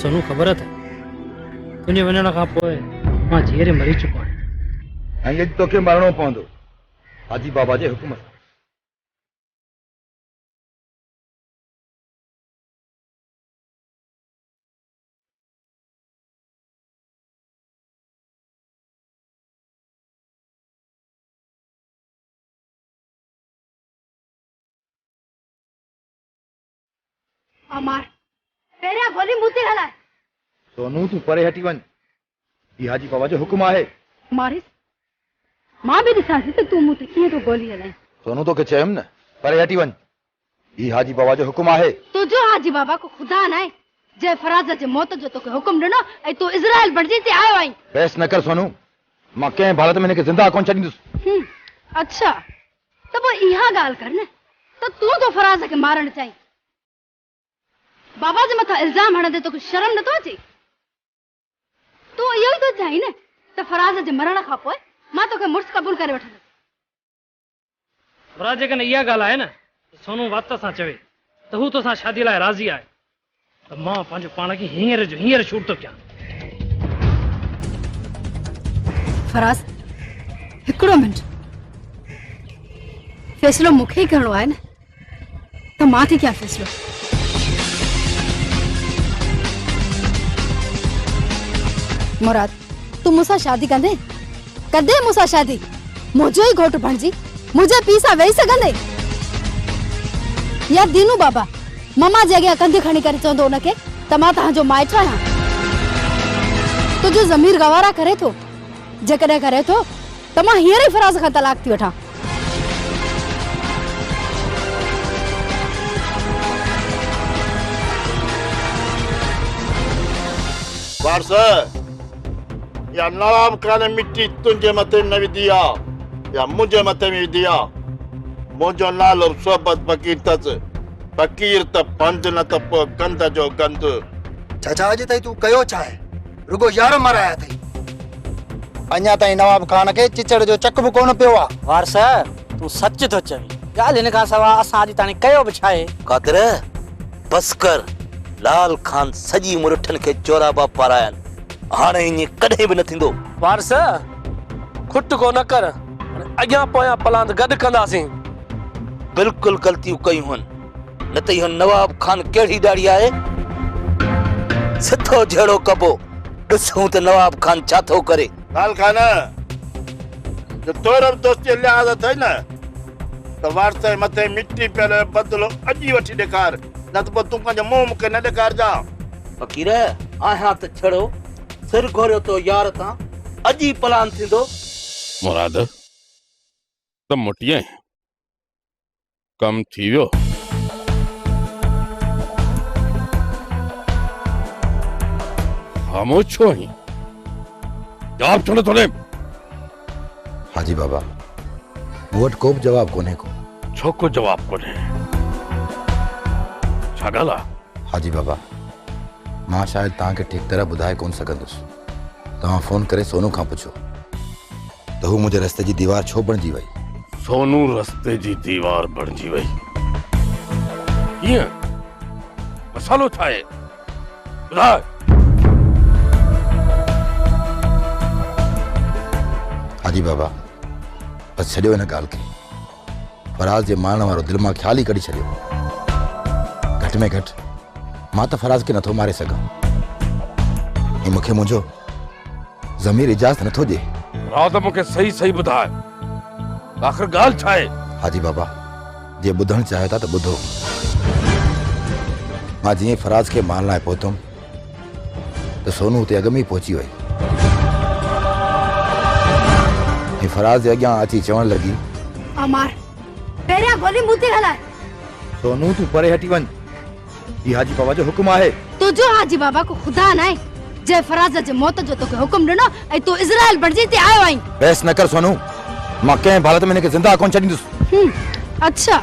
सोनू ख़बर है तुझे वञण खां पोइ मां जीअरे मरी चुको आहियां ऐं तोखे मरणो पवंदो हाजी बाबा जे हुकुम सां। अमार पहिरियां गोली मुंहुं ते हलाए। सोनू तूं परे हटी वञ, ही हाजी बाबा जो हुकुम आहे। मारिस मां भी ॾिसां थी त तूं मुंहुं ते कीअं थो गोली हलाए। सोनू तोखे चयमि न परे हटी वञ, ही हाजी बाबा जो हुकुम आहे। तुंहिंजो हाजी बाबा को खुदा न आहे जंहिं फराज़ जे मौत जो तोखे हुकुम ॾिनो ऐं तूं इज़राइल बणिजी हिते आयो आहीं। बहस न कर सोनू, मां कंहिं हालत में हिनखे ज़िंदा कोन छॾींदुसि। अच्छा त पोइ इहा ॻाल्हि कर न त तूं तो फराज़ खे मारणु चाहीं। बाबा जे मथां इल्ज़ाम हणंदे तोखे शर्म नथो अचे? तूं इहो ई थो चाहीं न त फराज़ जे मरण खां पोइ मां तोखे मुड़ुसु क़बूल करे वठंदसि। फराज़ जेकॾहिं इहा ॻाल्हि आहे न सोनू वात सां चवे त हू तोसां शादी लाइ राज़ी आहे त मां पंहिंजो पाण खे हींअर जो हींअर शूट थो कयां। फराज़ हिकिड़ो मिंट, फ़ैसिलो मूंखे ई करिणो आहे न त मां थी कयां फ़ैसिलो। मुराद तू मूंसां शादी कंदे? कंदे मूंसां शादी? मुंहिंजो ई घोट बणिजी मुंहिंजे पीउ सां वेही सघंदे? या दीनू बाबा ममा जे अॻियां कंधु खणी करे चवंदो उनखे त मां तव्हांजो माइट आहियां? तुंहिंजो ज़मीर गवारा करे थो? जेकॾहिं करे थो त मां हींअर ई फराज़ खां तलाक थी वठां। वारस या नवाब खान मिट्टी तुंहिंजे मथे न विधी आहे या मुंहिंजे मथे में विधी आहे। मुंहिंजो नालो सोबत फ़कीर अथसि। फ़कीर त पंध न त पोइ गंद जो गंद। चाचा अॼु ताईं तूं कयो छा आहे? रुगो यार मराया अथई। अञा ताईं नवाब खान खे चिचड़ जो चक बि कोन पियो आहे। वारस तूं सच थो चवीं? ॻाल्हि हिन खां सवाइ असां अॼु ताईं कयो बि छा आहे? कादर बस कर। लाल खान सॼी मुरठनि खे चोराबा पारायनि, हाणे ईअं कॾहिं बि न थींदो। वारस खुट को न कर, अॻियां पोयां पलांद गॾु कंदासीं। बिल्कुलु ग़लतियूं कयूं आहिनि, न त इहो नवाब खान कहिड़ी ॾाढ़ी आहे। सिधो जहिड़ो कबो, ॾिसूं त नवाब खान छा थो करे। लाल खान जो तोरब दोस्ती लिहाज़ अथई न त वारस जे मथे मिट्टी पियल बदिलो अॼु ई वठी ॾेखार, न त पोइ तूं पंहिंजो मुंहुं मूंखे न ॾेखारजां। फ़कीर आहियां त छड़ो, सिर घोरियो तो यार तां, अॼु ई पलान थींदो। मुराद त मुटिए कम थी वियो। खामोश छो आहीं? जवाब छो नथो ॾे? हाजी बाबा मूं वटि को बि जवाब कोन्हे को। छो को जवाब कोन्हे? छा ॻाल्हि आहे? हाजी बाबा मां शायदि तव्हांखे ठीक तरह ॿुधाए कोन सघंदुसि। तव्हां फोन करे सोनू खां पुछो त हू मुंहिंजे रस्ते जी दीवार छो बणिजी वई। सोनू रस्ते जी दीवार बणिजी वई? कीअं? मसालो छा आहे? ॿुधाए। हाजी बाबा बस छॾियो हिन ॻाल्हि खे। फराज़ जे मारण वारो दिलि मां ख़्याल ई कढी छॾियो। घटि में घटि मां त फराज़ खे नथो मारे सघां ऐं मूंखे मुंहिंजो ज़मीर इजाज़त नथो ॾे। राव त मूंखे सही सही ॿुधाए, आख़िर ॻाल्हि छा आहे? हाजी बाबा जे ॿुधणु चाहियो था त ॿुधो। मां जीअं फराज़ खे मारण लाइ पहुतुमि त सोनू हुते अॻु में ई पहुची वई ऐं फराज़ जे अॻियां अची चवणु लॻी, अमार पहिरियां गोली मुंहुं ते हलाए। सोनू तूं परे हटी वञ, ही हाजी बाबा जो हुकुम आहे। तुंहिंजो हाजी बाबा को खुदा न आहे जंहिं फराज़ जे मौत जो तोखे हुकुम ॾिनो ऐं तूं इज़राइल बणिजी हिते आयो आहीं। बहस न कर सोनू, मां कंहिं हालत में हिनखे ज़िंदा कोन छॾींदुसि। अच्छा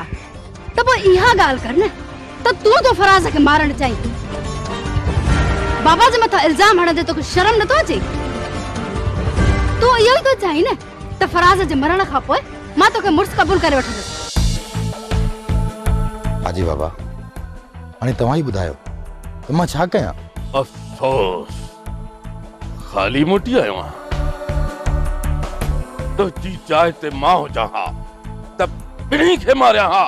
त पोइ इहा ॻाल्हि कर न त तूं तो फराज़ खे मारणु चाहीं। बाबा जे मथां इल्ज़ाम हणंदे तोखे शर्म नथो अचे? तूं इहो ई थो चाहीं न त फराज़ जे मरण खां पोइ मां तोखे मुड़ुसु क़बूल करे वठंदसि। हाजी बाबा हाणे तव्हां ई ॿुधायो त मां छा कयां? अफ़सोस खाली मोटी आयो आहियां। तो जी चाहे ते मां हुजां हा त ॿिन्ही खे मारियां हा।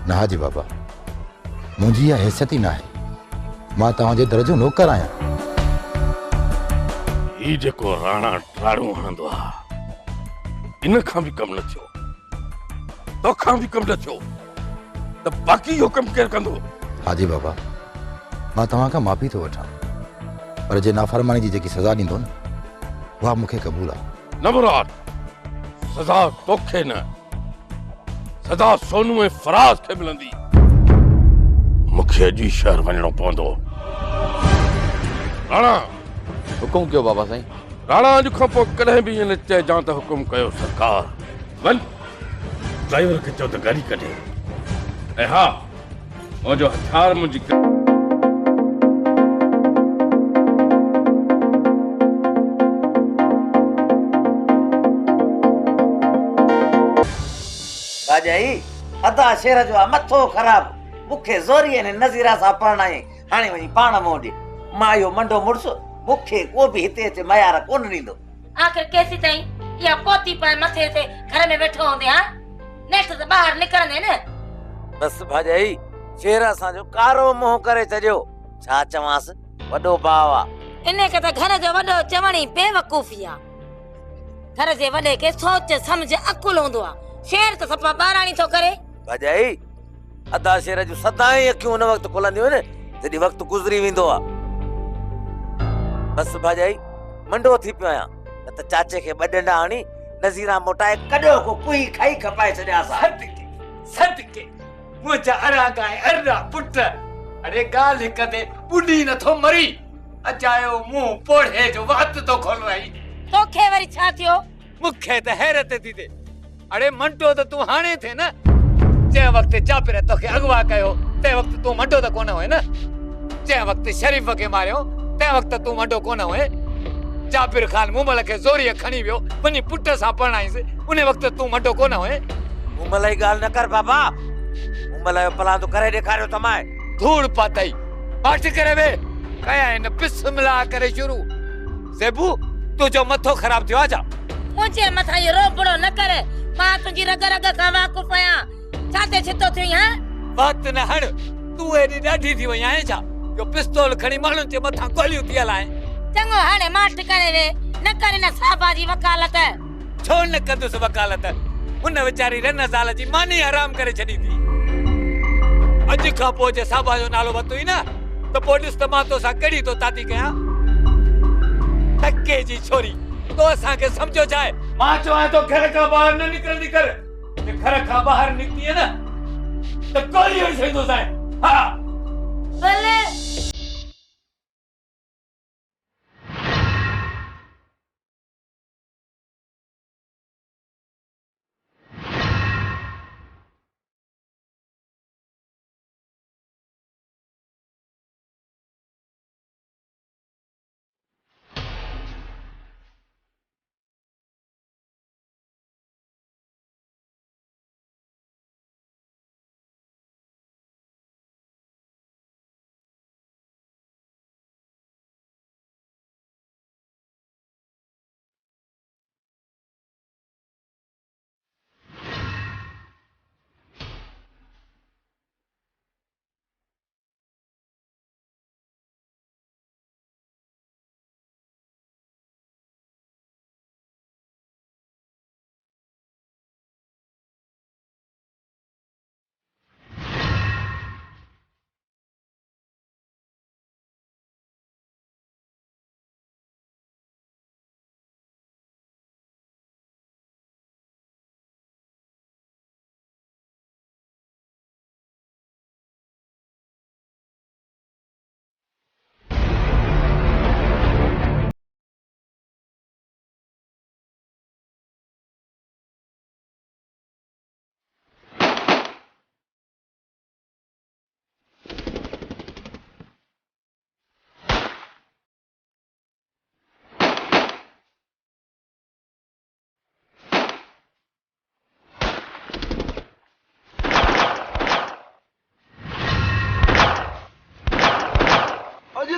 न हाजी बाबा, मुंहिंजी इहा हैसियत ई न आहे। मां तव्हांजे दर जो नौकर आहियां। ही जेको राणा ड्राड़ू हणंदो आहे, इन खां बि कम न थियो, तोखां बि कम न थियो, त बाक़ी इहो कम केरु कंदो? हाजी बाबा, मां तव्हां खां माफ़ी थो वठां, पर जे नाफ़रमानी जी जेकी सज़ा ॾींदो न, उहा मूंखे क़बूल आहे। न मुराद, सज़ा तोखे न, सज़ा सोनू ऐं फराज़ खे मिलंदी। मूंखे अॼु ई शहर वञणो पवंदो। राणा, हुकुम कयो बाबा साईं। राणा अॼु खां पोइ कॾहिं बि ईअं न चइजां त हुकुम कयो सरकार। वञ, ड्राइवर खे चओ त गाॾी कढे। ऐं हा, मुंहिंजो हथियार मुंहिंजी भाॼाई अदा शेर जो आहे मथो ख़राब। मूंखे ज़ोरीअ ने नज़ीरा सां पढ़णाई, हाणे वञी पाण मूं ॾे। मां इहो मंडो मुड़ुसु, मूंखे को बि हिते अचे मयार कोन ॾींदो। आख़िर केसी ताईं इहा पोती पाए मथे ते घर में वेठो हूंदे हा? नेठ त ॿाहिरि निकिरंदे न। बस भाॼाई, शेर असांजो कारो मुंहुं करे छॾियो। छा चवांसि, वॾो भाउ आहे। इन खे त घर जो वॾो चवण ई बेवकूफ़ी आहे। घर जे वॾे खे सोच सम्झ अकुल हूंदो आहे। शेर त सफ़ा ॿाराणी थो करे। भाॼाई, अदा शेर जूं सदाईं अखियूं उन वक़्तु खुलंदियूं आहिनि जॾहिं वक़्तु गुज़री वेंदो आहे। बस भाॼाई, मंडो थी पियो आहियां, न त चाचे खे ॿ डंडा हणी नज़ीरा मोटाए कॾो को कुई खाई खपाए छॾियासीं। सदके मुंहिंजा अरागा ऐं अरड़ा पुट, अरे ॻाल्हि हिक ते ॿुॾी नथो मरी। अजायो मुंहुं पोढ़े जो वात तो खोलवाई। तोखे वरी छा थियो? मूंखे त हैरत थी थिए। अरे मंडो त तूं हाणे थे न, जंहिं वक़्तु चापिर तोखे अगवा कयो तंहिं वक़्तु तूं मंडो त कोन हुए न। जंहिं वक़्तु शरीफ़ खे मारियो तंहिं वक़्तु तूं मंडो कोन हुए। चापिर ख़ान मुमल खे ज़ोरीअ खणी वियो, वञी पुट सां परणाईंसि, उन वक़्तु तूं मंडो कोन हुए। मुमल जी ॻाल्हि न कर बाबा, मुमल जो पलांदो करे ॾेखारियो त मां धूड़ पातई। हट करे वे, कया इन बिस्मिल्लाह करे शुरू। ज़ेबू, तुंहिंजो मथो ख़राब थियो आहे छा? मुंहिंजे मथां इहो रोबड़ो न कर। मां तुंहिंजी रग रग खां वाक़ुफ़ आहियां। छा ते छितो थियो हा? बात न हण, तूं एॾी ॾाढी थी वई आहीं छा जो पिस्तौल खणी माण्हुनि जे मथां गोलियूं थी हलाए? चङो, हाणे मां ठिकाणे वे, न कर न साहबा जी वकालत। छो न कंदुसि वकालत? हुन वीचारी रन ज़ाल जी मानी हराम करे छॾी थी। अॼु खां पोइ जे साहबा जो नालो वरितोई न, त पोइ ॾिस त मां तोसां कहिड़ी तो ताती कयां। टके जी छोरी, तो असांखे सम्झो छा आहे? मां चवां थो घर खां ॿाहिरि न निकिरंदी कर। जे घर खां ॿाहिरि निकिती न त गोली हणी छॾींदोसांइ। हा भले।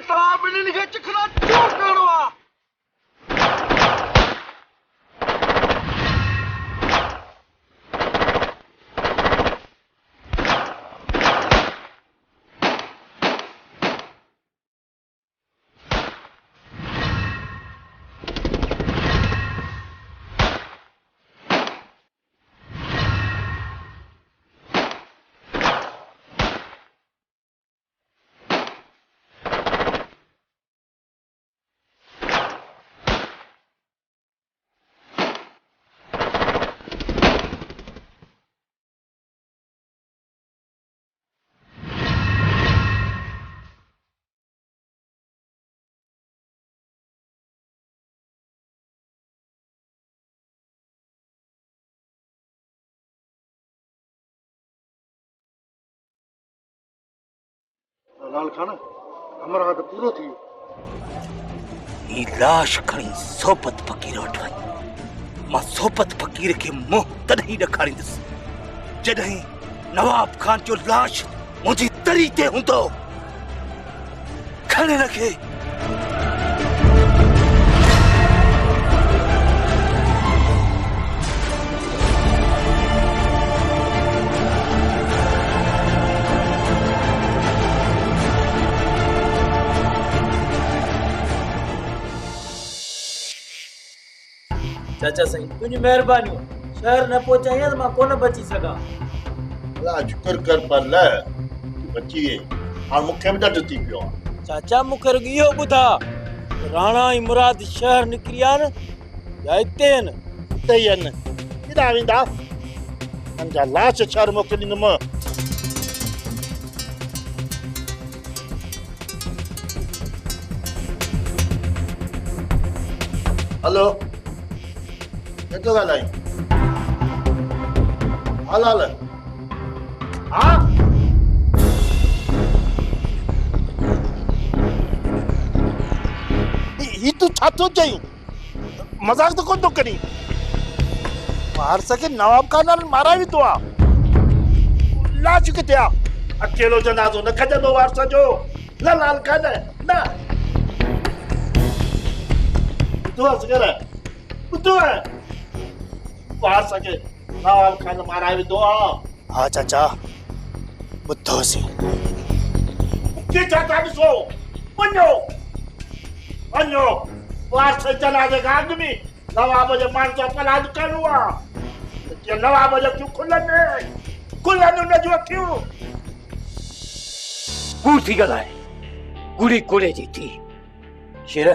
तव्हां ॿिन्हिनि खे चिखना चोर करणो आहे। लाल खान हमारा हाथ पूरो थी ई लाश खणी सोबत फकीर वटि वई। मां सोबत फकीर के मुंह तॾहिं ॾेखारींदुसि जॾहिं नवाब खान जो लाश मुंहिंजी तरी ते हूंदो। खण रखे। चाचा साईं तुझी मेहरबानी शहर न पहुंचाई तो मां कोन बची सका। अल्लाह शुक्र कर पर ल बची वे हां मुखे भी डट थी पियो। चाचा मुखे इहो ॿुधा राणा ऐं मुराद शहर निकिरिया न या हिते न हिते ई आहिनि केॾा वेंदा पंहिंजा लाश शहर मोकिलींदुमि। हेलो केतो ॻाल्हाई हाल हाल हा ही तू छा थो चई मजाक तो कोन थो करी। वारस खे नवाब खान मारा बि तो आहे। लाश किथे आहे? अकेलो जनाज़ो न खजंदो वारस जो न लाल खान न। ॿुधो असगर ॿुधो वारस खे नवाब खान माराए विधो आहे। हाँ चाचा ॿुधोसीं। मूंखे छा था ॾिसो वञो वञो वारस जनाज़े खां अॻु में नवाब जे माण्हुनि सां पलाद करिणो आहे। जीअं नवाब जूं अखियूं खुलनि उन जूं अखियूं। कूड़ थी ॻाल्हाए कूड़ी कूड़े जी थी। शेर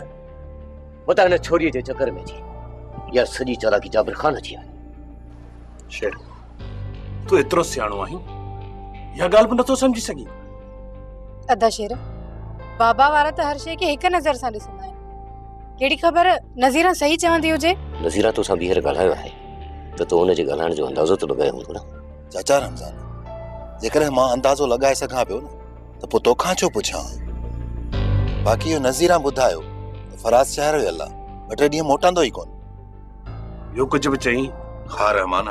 बता हिन छोरीअ जे चकर में थी या सॼी चालाकी जाबिर खान अची आहे। शेर तू एतिरो सियाणो आहीं या ॻाल्हि बि नथो सम्झी सघीं। अदा शेर बाबा वारा त हर शइ खे हिक नज़र सां ॾिसंदा आहिनि। कहिड़ी ख़बर नज़ीरा सही चवंदी हुजे। नज़ीरा तोसां ॿीहर ॻाल्हायो आहे त तूं हुनजे ॻाल्हाइण जो अंदाज़ो त लॻायो हूंदो न। चाचा रमज़ान जेकॾहिं मां अंदाज़ो लॻाए सघां पियो न त पोइ तोखां छो पुछां। बाक़ी इहो नज़ीरा ॿुधायो त फराज़ शहर वियल आहे ॿ टे ॾींहं मोटंदो ई कोन। इहो कुझु बि चई? हा रहमान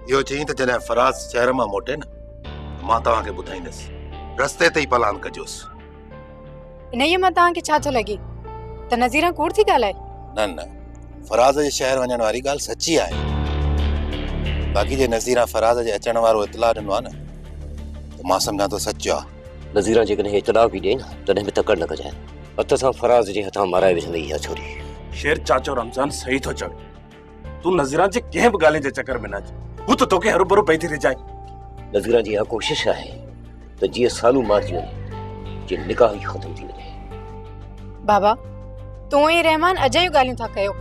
इहो चई त जॾहिं फराज़ शहर मां मोटे न मां तव्हांखे ॿुधाईंदुसि रस्ते ते ई पलान कजोसि। इन्हीअ मां तव्हांखे छा थो लॻे त नज़ीरा कूड़ थी ॻाल्हाए? न न फराज़ जे शहर वञण वारी ॻाल्हि सची आहे। बाक़ी जे नज़ीरा फराज़ जे अचण वारो इतला ॾिनो आहे न त मां सम्झां थो सचो आहे। नज़ीरा जेकॾहिं इतला बि ॾिए न तॾहिं बि तकड़ न कजांइ। हथ सां फराज़ जे हथां माराए विझंदी इहा छोरी। शेर चाचो रमज़ान सही थो चवे। तू नज़ीरा जे कंहिं बि ॻाल्हि जे चकर में न अच। हू त तोखे हरू भरू पई थी रिजाए। नज़ीरा जी इहा कोशिशि आहे त जीअं सालू मारिजी वञे जे निकाह ई ख़तम थी वञे। बाबा तूं ऐं रहमान अजायूं ॻाल्हियूं था कयो।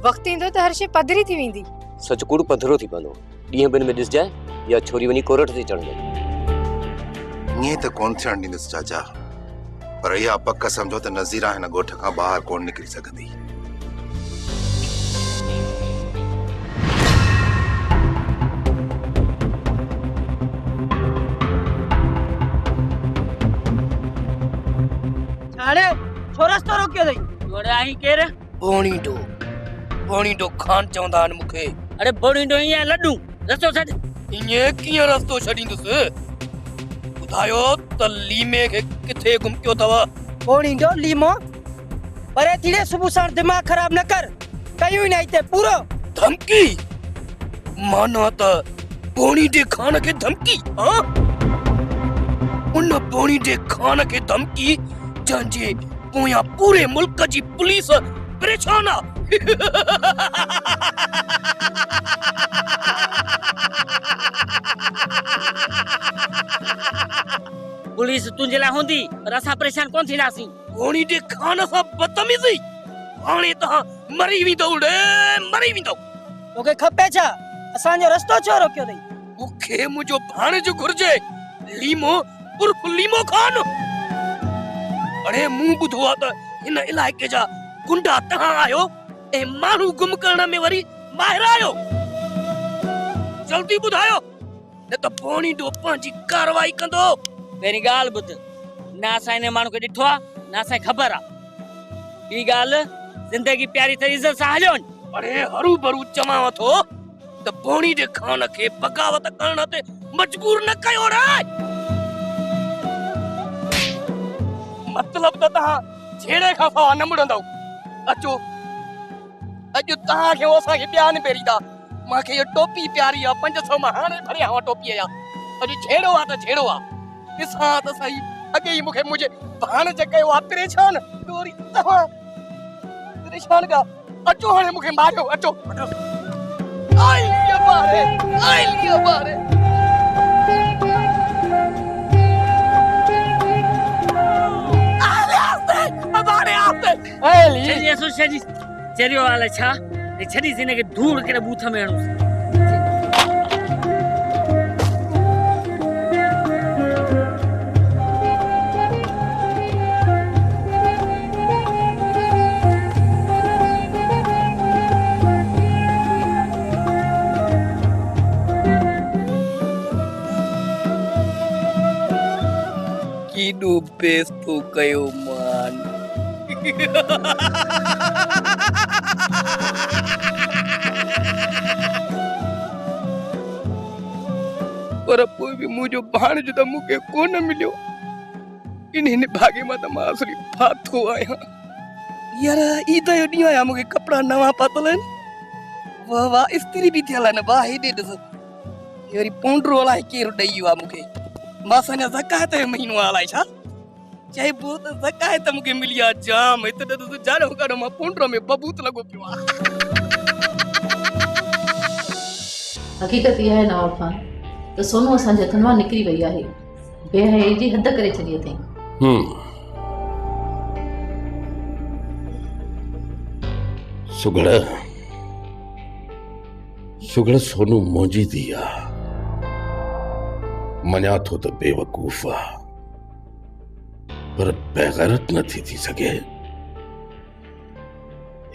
वक़्तु ईंदो त हर शइ पधरी थी वेंदी। सच कूड़ पधरो थी पवंदो। ॾींहं ॿिनि में ॾिसजाए या छोरी वञी कोरट ते चढ़ंदी। ईअं त कोन थियण ॾींदुसि चाचा पर इहा पक सम्झो त नज़ीरा हिन ॻोठ खां ॿाहिरि कोन निकिरी सघंदी। हाणे छो रस्तो रोकियो अथई? जोड़े आई केर? बोणीडो खान चवंदा आहिनि मूंखे। अरे बोणीडो ईअं लड्डू रस्तो छॾ। ईअं कीअं रस्तो छॾींदुसि? ॿुधायो त लीमे खे किथे गुम कयो अथव? पोणी दो लीमो परे थीड़े सुबह साण दिमाग खराब न कर कयूं नहीं ते पूरो धमकी माना त पोणी दे खान के धमकी हां उन पोणी दे खान के धमकी जंजे पोया पूरे मुल्क जी पुलिस परेशान आ पुलिस तुंजे ला होंदी पर असा परेशान कोन थींदासी पोणी दे खान सा बदतमीजी हाणे ता मरी विंदो तोके खपे छा असा जो रस्तो छो रोकियो दई मुखे मुजो भाणे जो घुरजे लीमो उर्फ लीमो खान अरे मुंह बुधवा त इन इलाके जा गुंडा तहां आयो ए मानू गुम करण में वरी माहिर आयो जल्दी बुधायो न त पोणी दो पांजी कार्रवाई कंदो मेरी गाल बुध ना असा ने मानू के डिठो ना असा खबर आ ई गाल जिंदगी प्यारी तरी इज्जत सा हलियो अरे हरू भरू चमाव थो त पोणी दे खान के बगावत करण ते मजबूर न कयो रे मतलब त तहां छेड़े खा फा न मुड़ंदो अचो अज तहां के ओसा के बयान पेरीदा माके ये टोपी प्यारी आ 500 मा हाने भरिया हो टोपी या अज छेड़ो आ त छेड़ो आ दिसा त सही अगे ही मुखे मुझे भाण जके वा परेशान तोरी तहां परेशान का अचो हाने मुखे मारियो अचो आई लिया बारे चलिए सो छड़ी चरियो वाला छा ने छड़ी जिने के धूड़ के बूथ में हणो की डू पेस तो कयो मान पर कोई भी मुझे भाण जो त मुके कोन मिलियो इन्हें भागे मा त मासरी फाथो आया यार ई त यो डी आया मुके कपड़ा नवा पातलन वाह वाह इस्त्री भी थियला न वाह हे दस यारी पोंड्रो वाला केर डईवा मुके मा संग ज़कात महीनो वाला छा चाहे बहुत ज़कात मुके मिलिया जाम इत तो जानो करो मा पोंड्रो में बबूत लगो पियो हकीकत यह है नवाब खान तो सोनू असा जे थनवा निकरी वई आहे बेहयाई जी हद करे छडी थई सुगड़ सोनू मोजी दिया मना थो तो बेवकूफ आ पर बेगैरत न थी सके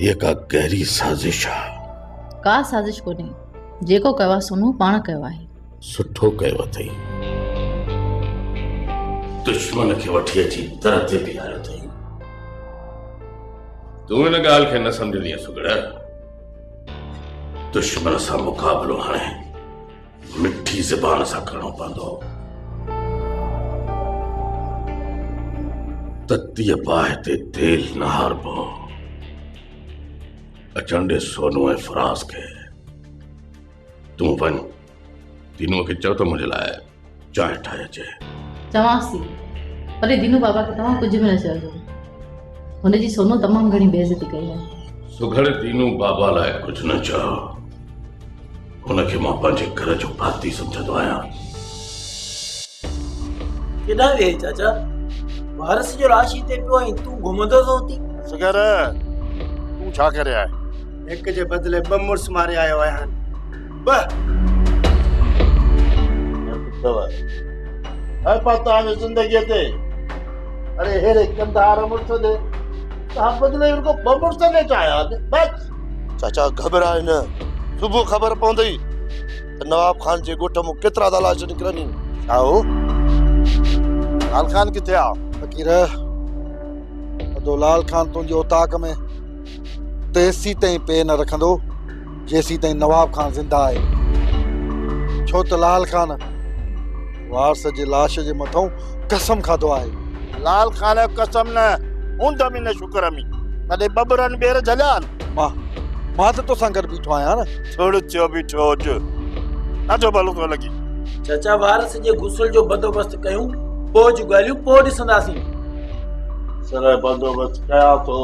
ये का गहरी साजिश आ का साजिश कोनी जेको कवा सोनू पाण कयो आहे सुठो कयो थई दुश्मन के वठी अची तरह ते बिहारियो थई तू इन गाल के न समझ लिया सुगड़ दुश्मन सा मुकाबलो हाणे मिठी ज़बान सा करणो पवंदो तत्तीअ बाहि ते तेल न हारबो अचण ॾे सोनू ऐं फराज़ खे तूं वञ तीनों खे चओ त मुंहिंजे लाइ चांहि ठाहे अचे चवांसि थी पर दीनू बाबा खे तव्हां कुझु बि न चइजो हुनजी सोनू तमामु घणी बेइज़ती कई आहे सुघड़ दीनू बाबा लाइ कुझु न चओ हुनखे मां पंहिंजे घर जो भाती सम्झंदो आहियां केॾा वे चाचा वारस जो राशि ते पियो ऐं तूं घुमंदो थो थी सगर तूं छा करे आयो हिक जे बदले ॿ मुड़स मारे आयो आहियां हर पाता में जिंदगी ते अरे हेरे कंधार मुर्स दे ता बदले उनको बमुर्स ने चाया बस चाचा घबराए न सुबह खबर पवंदी नवाब खान जे गोठ मो केतरा दलाश निकरनी आओ लाल खान किथे आ फकीर अदो लाल खान तुंहिंजे उताक में तेसी ताईं पे न रखंदो जेसी ताईं नवाब खान जिंदा आहे छो त लाल खान वारस जे लाश जे मथां कसम खाधो आहे लाल खान कसम न हूंदा में न शुक्र में कॾहिं बबरनि ॿेर झलियान मां त तोसां गॾु बीठो आहियां न थोरो चयो बीठो हुज नथो भलो थो लॻे चाचा वारस जे गुसल जो बंदोबस्त कयूं पोइ जूं ॻाल्हियूं पोइ ॾिसंदासीं सर बंदोबस्त कयां थो